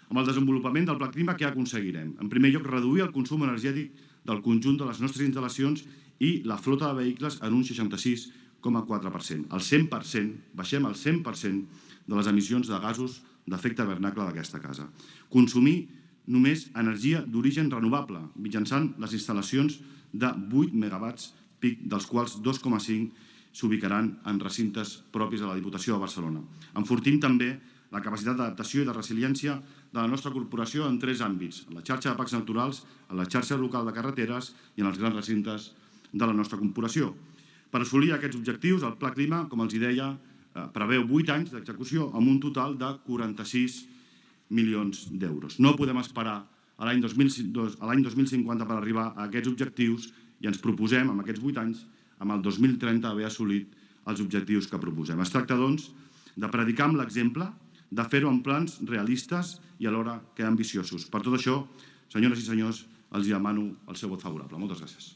Amb el desenvolupament del Pla Clima, què aconseguirem? En primer lloc, reduir el consum energètic del conjunt de les nostres instal·lacions i la flota de vehicles en un 66,4%. El 100%, baixem el 100% de les emissions de gasos d'efecte hivernacle d'aquesta casa. Consumir només energia d'origen renovable, mitjançant les instal·lacions de 8 megawatts pic, dels quals 2,5 s'ubicaran en recintes propis de la Diputació de Barcelona. Enfortim també la capacitat d'adaptació i de resiliència de la nostra corporació en 3 àmbits: en la xarxa de parcs naturals, en la xarxa local de carreteres i en els grans recintes de la nostra corporació. Per assolir aquests objectius, el Pla Clima, com els deia, preveu 8 anys d'execució amb un total de 46 milions d'euros. No podem esperar a l'any 2050 per arribar a aquests objectius i ens proposem, amb aquests 8 anys, amb el 2030, haver assolit els objectius que proposem. Es tracta, doncs, de predicar amb l'exemple, de fer-ho amb plans realistes i alhora que ambiciosos. Per tot això, senyores i senyors, els demano el seu vot favorable. Moltes gràcies.